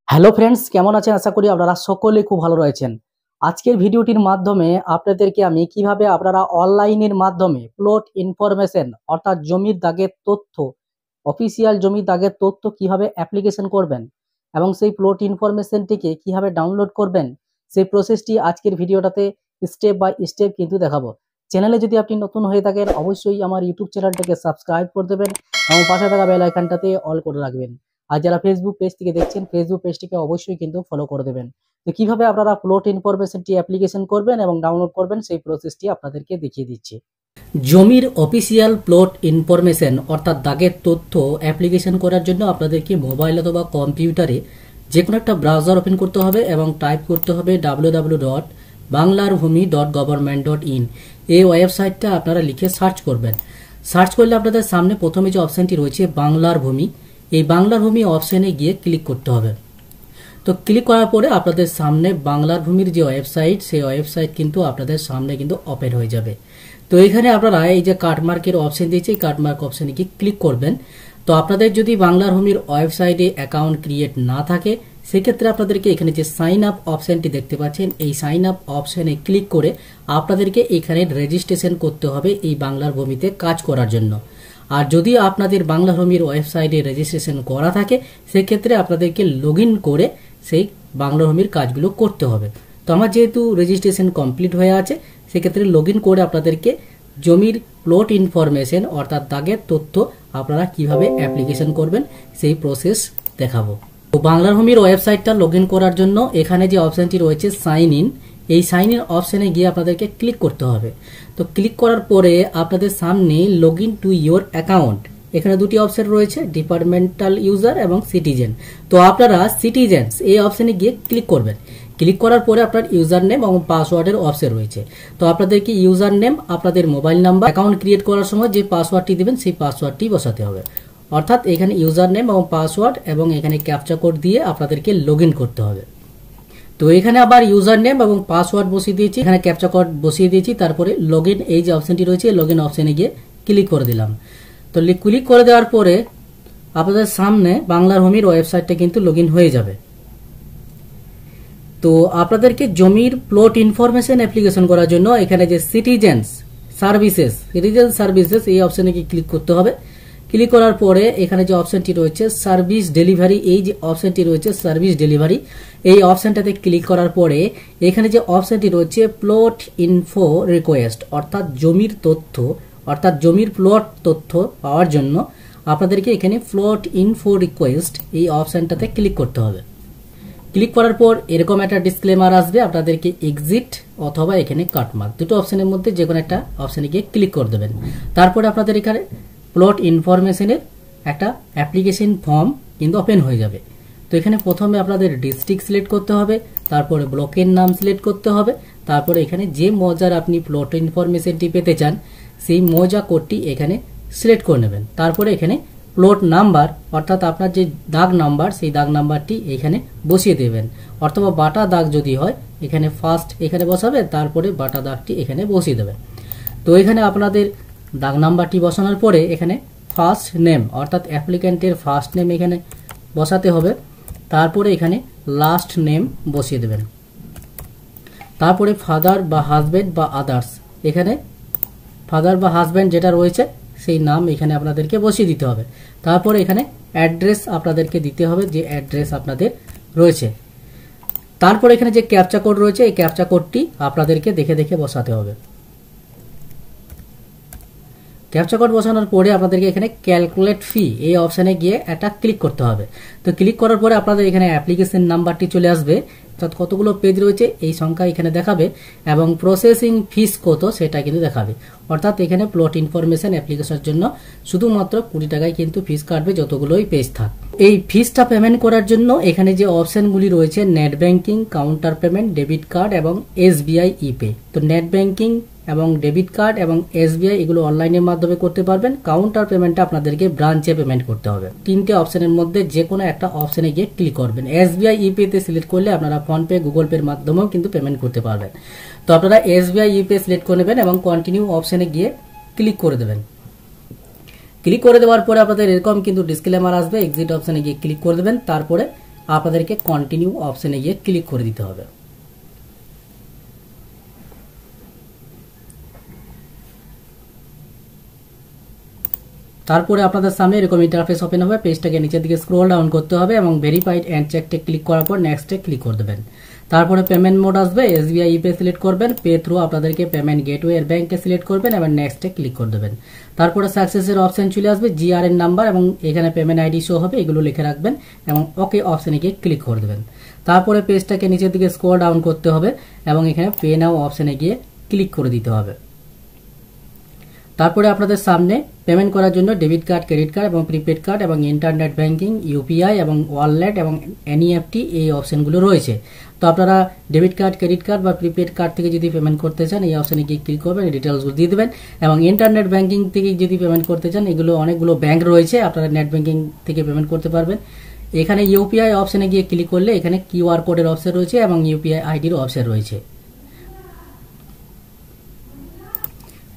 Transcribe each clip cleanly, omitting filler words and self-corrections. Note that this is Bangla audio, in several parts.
হ্যালো ফ্রেন্ডস, কেমন আছেন? আশা করি আপনারা সকলে খুব ভালো রয়েছেন। আজকের ভিডিওটির মাধ্যমে আপনাদেরকে আমি কিভাবে আপনারা অনলাইনের মাধ্যমে প্লট ইনফরমেশন অর্থাৎ জমির দাগের তথ্য, অফিসিয়াল জমির দাগের তথ্য কিভাবে অ্যাপ্লিকেশন করবেন এবং সেই প্লট ইনফরমেশনটিকে কিভাবে ডাউনলোড করবেন, সেই প্রসেসটি আজকের ভিডিওটাতে স্টেপ বাই স্টেপ কিন্তু দেখাবো। চ্যানেলে যদি আপনি নতুন হয়ে থাকেন অবশ্যই আমার ইউটিউব চ্যানেলটাকে সাবস্ক্রাইব করে দেবেন এবং পাশে থাকা বেল আইকনটাতে অল করে রাখবেন। আর যারা ফেসবুক পেজ থেকে দেখছেন ফেসবুক পেজটিকে অবশ্যই কিন্তু ফলো করে দেবেন। তো কিভাবে আপনারা প্লট ইনফরমেশনটি অ্যাপ্লিকেশন করবেন এবং ডাউনলোড করবেন সেই প্রসেসটি আপনাদেরকে দেখিয়ে দিচ্ছি। জমির অফিসিয়াল প্লট ইনফরমেশন অর্থাৎ দাগের তথ্য অ্যাপ্লিকেশন করার জন্য আপনাদেরকে মোবাইল অথবা কম্পিউটারে যে কোনো একটা ব্রাউজার ওপেন করতে হবে এবং টাইপ করতে হবে www.banglarbhumi.government.in। এই ওয়েবসাইটটা আপনারা লিখে সার্চ করবেন। সার্চ করলে আপনাদের সামনে প্রথমে যে অপশানটি রয়েছে বাংলার ভূমি, এই বাংলার ভূমি অপশানে গিয়ে ক্লিক করতে হবে। তো ক্লিক করার পরে আপনাদের সামনে বাংলার ভূমির যে ওয়েবসাইট, সেই ওয়েবসাইট কিন্তু আপনাদের সামনে কিন্তু ওপেন হয়ে যাবে। তো এখানে আপনারা এই যে কাটমার্কের অপশন দিয়েছে, এই কাটমার্ক অপশানে গিয়ে ক্লিক করবেন। তো আপনাদের যদি বাংলার ভূমির ওয়েবসাইটে অ্যাকাউন্ট ক্রিয়েট না থাকে সেক্ষেত্রে আপনাদেরকে এখানে যে সাইন আপ অপশানটি দেখতে পাচ্ছেন, এই সাইন আপ অপশানে ক্লিক করে আপনাদেরকে এখানে রেজিস্ট্রেশন করতে হবে এই বাংলার ভূমিতে কাজ করার জন্য। আর যদি আপনাদের বাংলা ভূমির ওয়েবসাইটে রেজিস্ট্রেশন করা থাকে সেক্ষেত্রে আপনাদেরকে লগ ইন করে সেই বাংলা ভূমির কাজগুলো করতে হবে। তো আমার যেহেতু রেজিস্ট্রেশন কমপ্লিট হয়ে আছে সেক্ষেত্রে লগ ইন করে আপনাদেরকে জমির প্লট ইনফরমেশন অর্থাৎ দাগের তথ্য আপনারা কিভাবে অ্যাপ্লিকেশন করবেন সেই প্রসেস দেখাবো। তো বাংলা ভূমির ওয়েবসাইটটা লগ ইন করার জন্য এখানে যে অপশানটি রয়েছে সাইন ইন, এই সাইন ইন অপশানে গিয়ে আপনাদেরকে ক্লিক করতে হবে। তো ক্লিক করার পরে আপনাদের সামনে log in to your account, এখানে দুটি অপশন রয়েছে, ডিপার্টমেন্টাল ইউজার এবং সিটিজেন। তো আপনারা সিটিজেন্স এই অপশানে গিয়ে ক্লিক করবেন। ক্লিক করার পরে আপনার ইউজার নেম এবং পাসওয়ার্ডের অপশন রয়েছে। তো আপনাদেরকে ইউজার নেম আপনাদের মোবাইল নাম্বার, অ্যাকাউন্ট ক্রিয়েট করার সময় যে পাসওয়ার্ডটি দেবেন সেই পাসওয়ার্ডটি বসাতে হবে। অর্থাৎ এখানে ইউজার নেম এবং পাসওয়ার্ড এবং এখানে ক্যাপচা কোড দিয়ে আপনাদেরকে লগ ইন করতে হবে। তো এখানে আবার ইউজার নেম এবং পাসওয়ার্ড বসিয়ে দিয়েছি, এখানে ক্যাপচা কোড বসিয়ে দিয়েছি, তারপরে লগ ইন এই যে অপশনটি রয়েছে লগ ইন অপশনে গিয়ে ক্লিক করে দিলাম। তো ক্লিক করে দেওয়ার পরে আপনাদের সামনে বাংলার ভূমির ওয়েবসাইটটা কিন্তু লগ ইন হয়ে যাবে। তো আপনাদেরকে জমির প্লট ইনফরমেশন অ্যাপ্লিকেশন করার জন্য এখানে যে সিটিজেন সার্ভিসেস এই অপশনে গিয়ে ক্লিক করতে হবে। ক্লিক করার পরে এখানে যে অপশনটি রয়েছে সার্ভিস ডেলিভারি, এই যে অপশনটি রয়েছে সার্ভিস ডেলিভারি, এই অপশনটাতে ক্লিক করার পরে এখানে যে অপশনটি রয়েছে প্লট ইনফো রিকোয়েস্ট অর্থাৎ জমির তথ্য অর্থাৎ জমির প্লট তথ্য পাওয়ার জন্য আপনাদেরকে এখানে প্লট ইনফো রিকোয়েস্ট এই অপশনটাতে ক্লিক করতে হবে। ক্লিক করার পর এরকম একটা ডিসক্লেমার আসবে, আপনাদেরকে এক্সিট অথবা এখানে কাটমার্ক দুটো অপশনের মধ্যে যে কোনো একটা অপশনে গিয়ে ক্লিক করে দেবেন। তারপরে আপনাদের এখানে প্লট ইনফরমেশনের একটা অ্যাপ্লিকেশন ফর্ম কিন্তু ওপেন হয়ে যাবে। তো এখানে প্রথমে আপনাদের ডিস্ট্রিক্ট সিলেক্ট করতে হবে, তারপরে ব্লকের নাম সিলেক্ট করতে হবে, তারপরে এখানে যে মৌজার আপনি প্লট ইনফরমেশনটি পেতে চান সেই মৌজা কোডটি এখানে সিলেক্ট করে নেবেন। তারপরে এখানে প্লট নাম্বার অর্থাৎ আপনার যে দাগ নাম্বার সেই দাগ নাম্বারটি এখানে বসিয়ে দেবেন, অথবা বাটা দাগ যদি হয় এখানে ফার্স্ট এখানে বসাবে, তারপরে বাটা দাগটি এখানে বসিয়ে দেবেন। তো এখানে আপনাদের দাগ নাম্বারটি বসানোর পরে এখানে ফার্স্ট নেম অর্থাৎ অ্যাপ্লিক্যান্টের ফার্স্ট নেম এখানে বসাতে হবে, তারপরে এখানে লাস্ট নেম বসিয়ে দেবেন, তারপরে ফাদার বা হাজব্যান্ড বা আদার্স, এখানে ফাদার বা হাজব্যান্ড যেটা রয়েছে সেই নাম এখানে আপনাদেরকে বসিয়ে দিতে হবে। তারপরে এখানে অ্যাড্রেস আপনাদেরকে দিতে হবে যে অ্যাড্রেস আপনাদের রয়েছে। তারপরে এখানে যে ক্যাপচা কোড রয়েছে এই ক্যাপচা কোডটি আপনাদেরকে দেখে দেখে বসাতে হবে। ক্যাপচা কোড বসানোর পরে আপনাদেরকে এখানে ক্যালকুলেট ফি এই অপশানে গিয়ে একটা ক্লিক করতে হবে। তো ক্লিক করার পরে আপনাদের এখানে অ্যাপ্লিকেশন নাম্বারটি চলে আসবে, অর্থাৎ কতগুলো পেজ রয়েছে এই সংখ্যা এখানে দেখাবে এবং প্রসেসিং ফিস কত সেটা কিন্তু দেখাবে। অর্থাৎ এখানে প্লট ইনফরমেশন অ্যাপ্লিকেশনের জন্য শুধুমাত্র 20 টাকায় কিন্তু ফিস কাটবে যতগুলোই পেজ থাক। এই ফিসটা পেমেন্ট করার জন্য এখানে যে অপশনগুলি রয়েছে net banking, counter payment, debit card এবং SBI ইপে। তো নেট ব্যাংকিং এবং ডেবিট কার্ড এবং SBI এগুলো অনলাইনের মাধ্যমে করতে পারবেন। কাউন্টার পেমেন্টটা আপনাদেরকে ব্রাঞ্চে পেমেন্ট করতে হবে। তিনটে অপশনের মধ্যে যে কোনো একটা অপশনে গিয়ে ক্লিক করবেন। SBI ইপে তে সিলেক্ট করলে আপনারা ফোনপে, গুগল পের মাধ্যমেও কিন্তু পেমেন্ট করতে পারবেন। তো আপনারা SBI ইপে সিলেক্ট করে নেবেন এবং কন্টিনিউ অপশনে গিয়ে ক্লিক করে দেবেন। ক্লিক করে দেওয়ার পরে আপনাদের এরকম কিন্তু ডিসক্লেমার আসবে, এক্সিট অপশনে গিয়ে ক্লিক করে দেবেন, তারপরে আপনাদেরকে কন্টিনিউ অপশনে গিয়ে ক্লিক করে দিতে হবে। তারপরে আপনাদের সামনে এরকম ইন্টারফেস ওপেন হবে। পেজটাকে নিচের দিকে স্ক্রল ডাউন করতে হবে এবং ভেরিফাইড এন্ড চেকটে ক্লিক করার পর নেক্সটে ক্লিক করে দেবেন। তারপরে পেমেন্ট মোড আসবে, এসবিআই ইপে সিলেক্ট করবেন, পে থ্রু আপনাদেরকে পেমেন্ট গেটওয়ে এর ব্যাংকে সিলেক্ট করবেন এবং নেক্সটে ক্লিক করে দেবেন। তারপরে সাকসেসের অপশন চলে আসবে, জিআরএন নাম্বার এবং এখানে পেমেন্ট আইডি শো হবে, এগুলো লিখে রাখবেন এবং ওকে অপশনে গিয়ে ক্লিক করে দেবেন। তারপরে পেজটাকে নিচের দিকে স্ক্রল ডাউন করতে হবে এবং এখানে পে নাও অপশনে গিয়ে ক্লিক করে দিতে হবে। তারপরে আপনাদের সামনে পেমেন্ট করার জন্য ডেবিট কার্ড, ক্রেডিট কার্ড এবং প্রিপেড কার্ড এবং ইন্টারনেট ব্যাংকিং, ইউপিআই এবং ওয়ালেট এবং এনইএফটি এই অপশনগুলো রয়েছে। তো আপনারা ডেবিট কার্ড, ক্রেডিট কার্ড বা প্রিপেড কার্ড থেকে যদি পেমেন্ট করতে চান এই অপশনে গিয়ে ক্লিক করবেন, ডিটেলসগুলো দিয়ে দেবেন এবং ইন্টারনেট ব্যাংকিং থেকে যদি পেমেন্ট করতে চান এগুলো অনেকগুলো ব্যাংক রয়েছে, আপনারা নেট ব্যাংকিং থেকে পেমেন্ট করতে পারবেন। এখানে ইউপিআই অপশনে গিয়ে ক্লিক করলে এখানে কিউআর কোডের অপশন রয়েছে এবং ইউপিআই আইডির অপশন রয়েছে।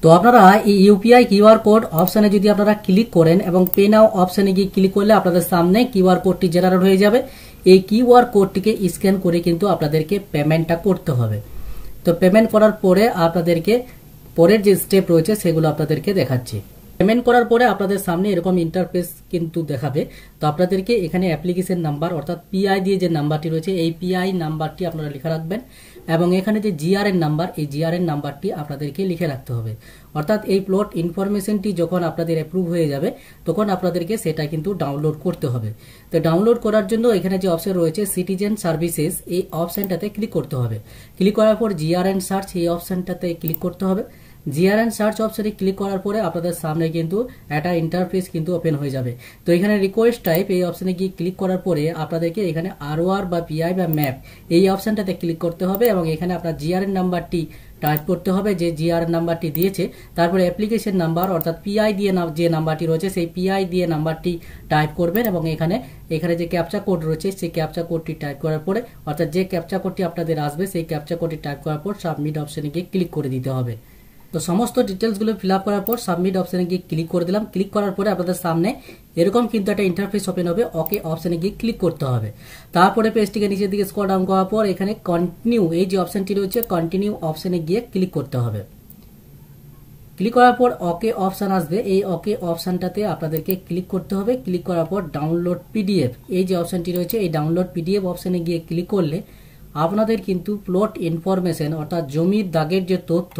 তো আপনারা এই ইউপিআই কিউআর কোড অপশনে যদি আপনারা ক্লিক করেন এবং পে নাও অপশনে গিয়ে ক্লিক করলে আপনাদের সামনে কিউআর কোডটি জেনারেট হয়ে যাবে। এই কিউআর কোডটিকে স্ক্যান করে কিন্তু আপনাদেরকে পেমেন্টটা করতে হবে। তো পেমেন্ট করার পরে আপনাদেরকে পরের যে স্টেপ রয়েছে সেগুলো আপনাদেরকে দেখাচ্ছি। পেমেন্ট করার পরে আপনাদের সামনে এরকম ইন্টারফেস কিন্তু দেখাবে। তো আপনাদেরকে এখানে অ্যাপ্লিকেশন নাম্বার অর্থাৎ পিআই দিয়ে যে নাম্বারটি রয়েছে এই পিআই নাম্বারটি আপনারা লিখে রাখবেন এবং এখানে যে জিআরএন নাম্বার এই জিআরএন নাম্বারটি আপনাদেরকে লিখে রাখতে হবে। অর্থাৎ এই প্লট ইনফরমেশনটি যখন আপনাদের অ্যাপ্রুভ হয়ে যাবে তখন আপনাদেরকে সেটা কিন্তু ডাউনলোড করতে হবে। তো ডাউনলোড করার জন্য এখানে যে অপশন রয়েছে সিটিজেন সার্ভিসেস এই অপশনটাতে ক্লিক করতে হবে। ক্লিক করার পর জিআরএন সার্চ এই অপশনটাতে ক্লিক করতে হবে। জিআরএন সার্চ অপশনে ক্লিক করার পরে আপনাদের সামনে কিন্তু একটা ইন্টারফেস কিন্তু ওপেন হয়ে যাবে। তো এখানে রিকোয়েস্ট টাইপ এই অপশনে গিয়ে ক্লিক করার পরে আপনাদেরকে এখানে আরওআর বা পিআই বা ম্যাপ এই অপশনটাতে ক্লিক করতে হবে এবং এখানে আপনার জিআরএন নাম্বারটি টাইপ করতে হবে, যে জিআরএন নাম্বারটি দিয়েছে। তারপরে অ্যাপ্লিকেশন নাম্বার অর্থাৎ পিআই দিয়ে যে নাম্বারটি রয়েছে সেই পিআই দিয়ে নাম্বারটি টাইপ করবেন এবং এখানে যে ক্যাপচা কোড রয়েছে সেই ক্যাপচা কোডটি টাইপ করার পরে অর্থাৎ যে ক্যাপচা কোডটি আপনাদের আসবে সেই ক্যাপচা কোডটি টাইপ করার পর সাবমিট অপশনে গিয়ে ক্লিক করে দিতে হবে। তো সমস্ত ডিটেলসগুলো ফিল আপ করার পর সাবমিট অপশনে গিয়ে ক্লিক করে দিলাম। ক্লিক করার পরে আপনাদের সামনে এরকম কিন্তু একটা ইন্টারফেস ওপেন হবে। ওকে অপশনে গিয়ে ক্লিক করতে হবে। তারপরে পেজটিকে নিচের দিকে স্ক্রল ডাউন করার পর এখানে কন্টিনিউ এই যে অপশনটি রয়েছে কন্টিনিউ অপশনে গিয়ে ক্লিক করতে হবে। ক্লিক করার পর ওকে অপশন আসবে, এই ওকে অপশনটাতে আপনাদেরকে ক্লিক করতে হবে। ক্লিক করার পর ডাউনলোড পিডিএফ এই যে অপশনটি রয়েছে এই ডাউনলোড পিডিএফ অপশনে গিয়ে ক্লিক করলে আপনাদের কিন্তু প্লট ইনফরমেশন অর্থাৎ জমির দাগের যে তথ্য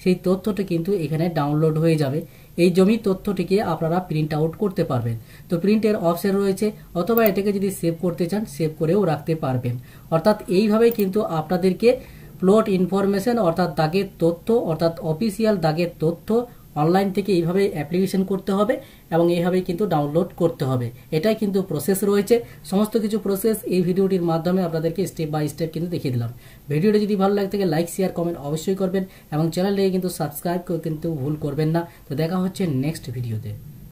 সেই তথ্যটি কিন্তু এখানে ডাউনলোড হয়ে যাবে। এই জমির তথ্যটিকে আপনারা প্রিন্ট আউট করতে পারবেন। তো প্রিন্টের অপশন রয়েছে অথবা এটাকে যদি সেভ করতে চান সেভ করেও রাখতে পারবেন। অর্থাৎ এইভাবেই কিন্তু আপনাদেরকে প্লট ইনফরমেশন অর্থাৎ দাগের তথ্য অর্থাৎ অফিসিয়াল দাগের তথ্য অনলাইন থেকে এইভাবে অ্যাপ্লিকেশন করতে হবে এবং এইভাবেই কিন্তু ডাউনলোড করতে হবে। এটাই কিন্তু প্রসেস রয়েছে। সমস্ত কিছু প্রসেস এই ভিডিওটির মাধ্যমে আপনাদেরকে স্টেপ বাই স্টেপ কিন্তু দেখিয়ে দিলাম। ভিডিওটি যদি ভালো লাগে থাকে লাইক শেয়ার কমেন্ট অবশ্যই করবেন এবং চ্যানেলটিকে কিন্তু সাবস্ক্রাইব করে কিন্তু ভুল করবেন না। তো দেখা হচ্ছে নেক্সট ভিডিওতে।